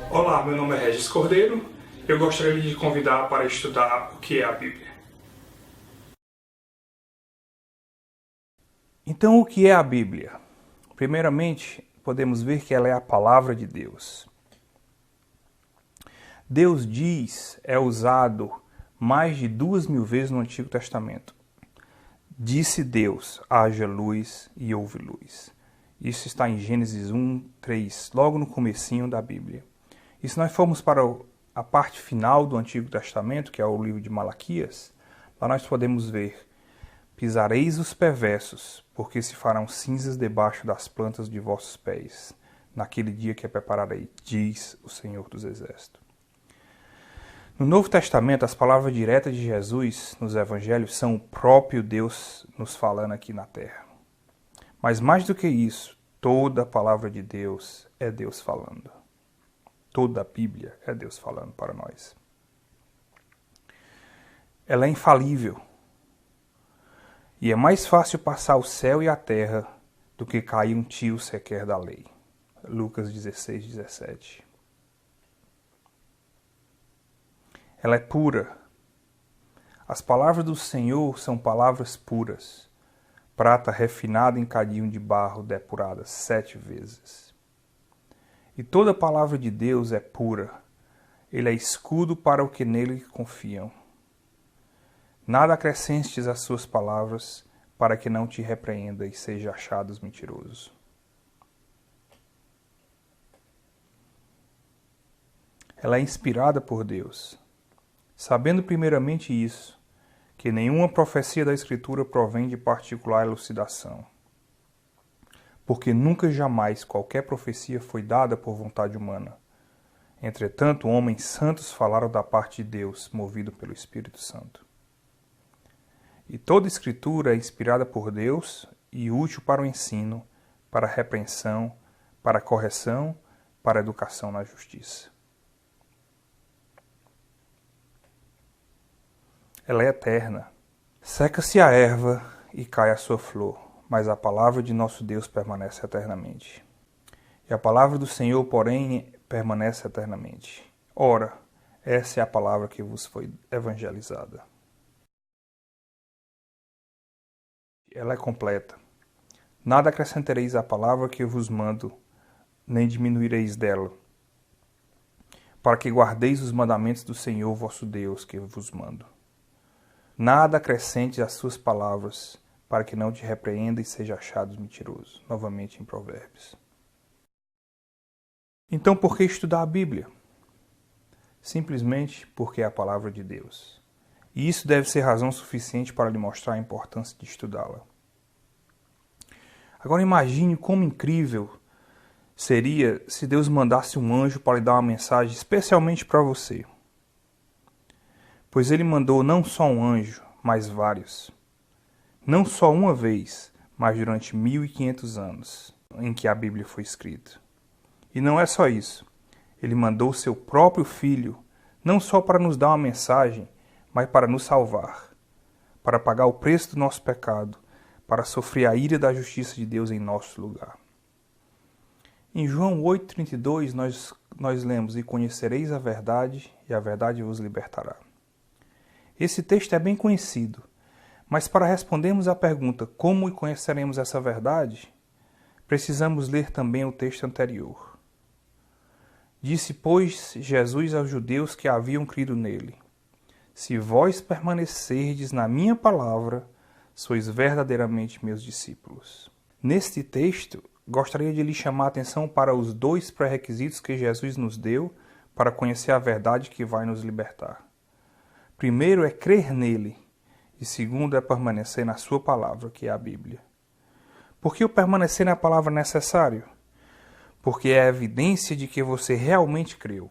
Olá, meu nome é Regis Cordeiro. Eu gostaria de convidar para estudar o que é a Bíblia. Então, o que é a Bíblia? Primeiramente, podemos ver que ela é a palavra de Deus. Deus diz é usado mais de 2.000 vezes no Antigo Testamento. Disse Deus, haja luz e houve luz. Isso está em Gênesis 1:3, logo no comecinho da Bíblia. E se nós formos para a parte final do Antigo Testamento, que é o livro de Malaquias, lá nós podemos ver: pisareis os perversos, porque se farão cinzas debaixo das plantas de vossos pés, naquele dia que prepararei, diz o Senhor dos Exércitos. No Novo Testamento, as palavras diretas de Jesus nos Evangelhos são o próprio Deus nos falando aqui na Terra. Mas mais do que isso, toda a palavra de Deus é Deus falando. Toda a Bíblia é Deus falando para nós. Ela é infalível. E é mais fácil passar o céu e a terra do que cair um tio sequer da lei. Lucas 16:17. Ela é pura. As palavras do Senhor são palavras puras. Prata refinada em cadinho de barro depurada 7 vezes. E toda a palavra de Deus é pura. Ele é escudo para o que nele confiam. Nada acrescentes às suas palavras, para que não te repreenda e seja achados mentiroso. Ela é inspirada por Deus. Sabendo primeiramente isso, que nenhuma profecia da Escritura provém de particular elucidação. Porque nunca jamais qualquer profecia foi dada por vontade humana. Entretanto, homens santos falaram da parte de Deus, movido pelo Espírito Santo. E toda Escritura é inspirada por Deus e útil para o ensino, para a repreensão, para a correção, para a educação na justiça. Ela é eterna. Seca-se a erva e cai a sua flor, mas a palavra de nosso Deus permanece eternamente. E a palavra do Senhor, porém, permanece eternamente. Ora, essa é a palavra que vos foi evangelizada. Ela é completa. Nada acrescentareis à palavra que eu vos mando, nem diminuireis dela, para que guardeis os mandamentos do Senhor vosso Deus que eu vos mando. Nada acrescente às suas palavras, para que não te repreenda e seja achado mentiroso. Novamente em Provérbios. Então, por que estudar a Bíblia? Simplesmente porque é a palavra de Deus. E isso deve ser razão suficiente para lhe mostrar a importância de estudá-la. Agora imagine como incrível seria se Deus mandasse um anjo para lhe dar uma mensagem especialmente para você. Pois ele mandou não só um anjo, mas vários. Não só uma vez, mas durante 1.500 anos em que a Bíblia foi escrita. E não é só isso. Ele mandou seu próprio Filho, não só para nos dar uma mensagem, mas para nos salvar, para pagar o preço do nosso pecado, para sofrer a ira da justiça de Deus em nosso lugar. Em João 8,32 nós lemos: e conhecereis a verdade, e a verdade vos libertará. Esse texto é bem conhecido, mas para respondermos à pergunta como conheceremos essa verdade, precisamos ler também o texto anterior. Disse, pois, Jesus aos judeus que haviam crido nele: se vós permanecerdes na minha palavra, sois verdadeiramente meus discípulos. Neste texto, gostaria de lhe chamar a atenção para os 2 pré-requisitos que Jesus nos deu para conhecer a verdade que vai nos libertar. Primeiro é crer nele, e segundo é permanecer na sua palavra, que é a Bíblia. Por que o permanecer na palavra é necessário? Porque é a evidência de que você realmente creu.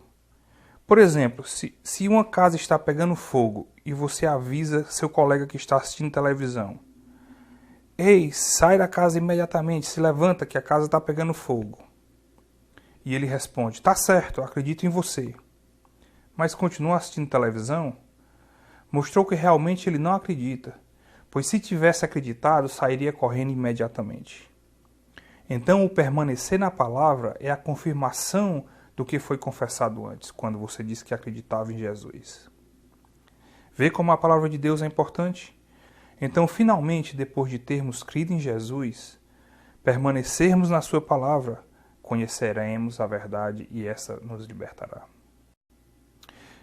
Por exemplo, se uma casa está pegando fogo e você avisa seu colega que está assistindo televisão: ei, sai da casa imediatamente, se levanta que a casa está pegando fogo. E ele responde: tá certo, eu acredito em você. Mas continua assistindo televisão? Mostrou que realmente ele não acredita, pois se tivesse acreditado, sairia correndo imediatamente. Então, o permanecer na palavra é a confirmação do que foi confessado antes, quando você disse que acreditava em Jesus. Vê como a palavra de Deus é importante? Então, finalmente, depois de termos crido em Jesus, permanecermos na sua palavra, conheceremos a verdade e essa nos libertará.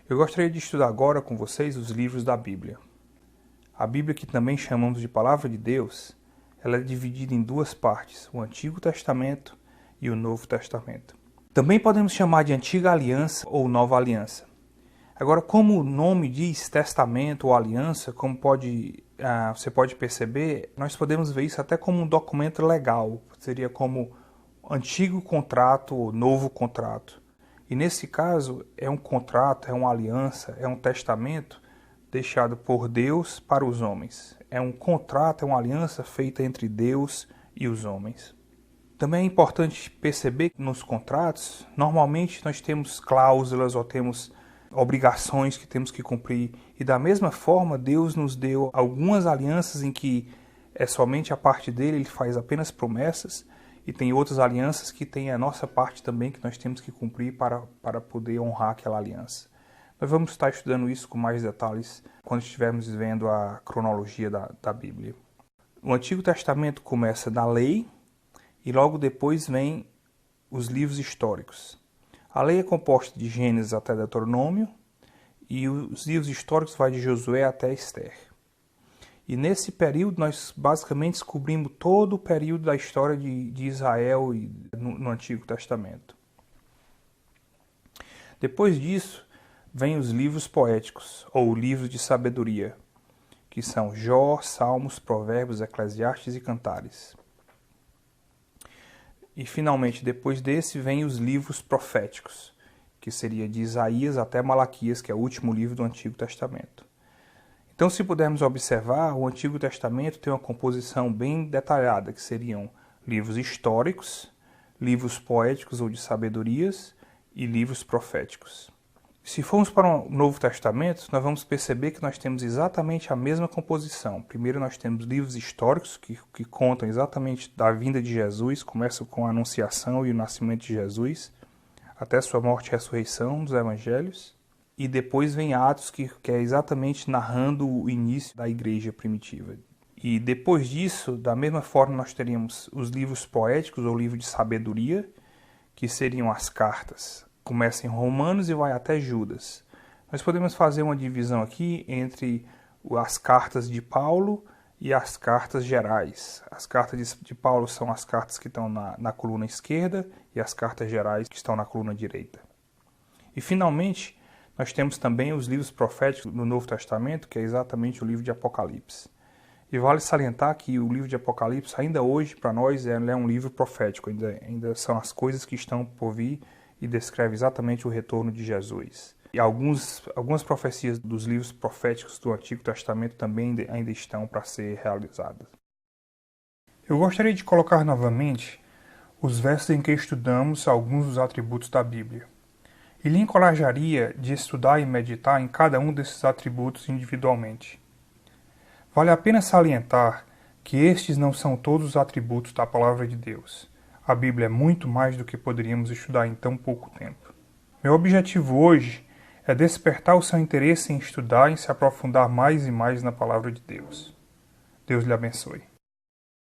Eu gostaria de estudar agora com vocês os livros da Bíblia. A Bíblia, que também chamamos de Palavra de Deus, ela é dividida em duas partes, o Antigo Testamento e o Novo Testamento. Também podemos chamar de Antiga Aliança ou Nova Aliança. Agora, como o nome diz testamento ou aliança, como você pode perceber, nós podemos ver isso até como um documento legal. Seria como antigo contrato ou novo contrato. E nesse caso, é um contrato, é uma aliança, é um testamento deixado por Deus para os homens. É um contrato, é uma aliança feita entre Deus e os homens. Também é importante perceber que nos contratos, normalmente nós temos cláusulas ou temos obrigações que temos que cumprir. E da mesma forma, Deus nos deu algumas alianças em que é somente a parte dele, ele faz apenas promessas, e tem outras alianças que tem a nossa parte também que nós temos que cumprir para poder honrar aquela aliança. Nós vamos estar estudando isso com mais detalhes quando estivermos vendo a cronologia da Bíblia. O Antigo Testamento começa na lei e logo depois vem os livros históricos. A lei é composta de Gênesis até Deuteronômio e os livros históricos vai de Josué até Esther. E nesse período nós basicamente descobrimos todo o período da história de Israel no Antigo Testamento. Depois disso, vem os livros poéticos, ou livros de sabedoria, que são Jó, Salmos, Provérbios, Eclesiastes e Cantares. E finalmente, depois desse, vem os livros proféticos, que seria de Isaías até Malaquias, que é o último livro do Antigo Testamento. Então, se pudermos observar, o Antigo Testamento tem uma composição bem detalhada, que seriam livros históricos, livros poéticos ou de sabedorias e livros proféticos. Se formos para o Novo Testamento, nós vamos perceber que nós temos exatamente a mesma composição. Primeiro nós temos livros históricos que contam exatamente da vinda de Jesus, começam com a anunciação e o nascimento de Jesus, até sua morte e ressurreição dos evangelhos. E depois vem Atos, que é exatamente narrando o início da igreja primitiva. E depois disso, da mesma forma, nós teríamos os livros poéticos ou livros de sabedoria, que seriam as cartas. Começa em Romanos e vai até Judas. Nós podemos fazer uma divisão aqui entre as cartas de Paulo e as cartas gerais. As cartas de Paulo são as cartas que estão na coluna esquerda e as cartas gerais que estão na coluna direita. E finalmente, nós temos também os livros proféticos no Novo Testamento, que é exatamente o livro de Apocalipse. E vale salientar que o livro de Apocalipse, ainda hoje, para nós, é um livro profético. Ainda são as coisas que estão por vir e descreve exatamente o retorno de Jesus. E algumas profecias dos livros proféticos do Antigo Testamento também ainda estão para ser realizadas. Eu gostaria de colocar novamente os versos em que estudamos alguns dos atributos da Bíblia. E lhe encorajaria de estudar e meditar em cada um desses atributos individualmente. Vale a pena salientar que estes não são todos os atributos da Palavra de Deus. A Bíblia é muito mais do que poderíamos estudar em tão pouco tempo. Meu objetivo hoje é despertar o seu interesse em estudar e se aprofundar mais e mais na Palavra de Deus. Deus lhe abençoe.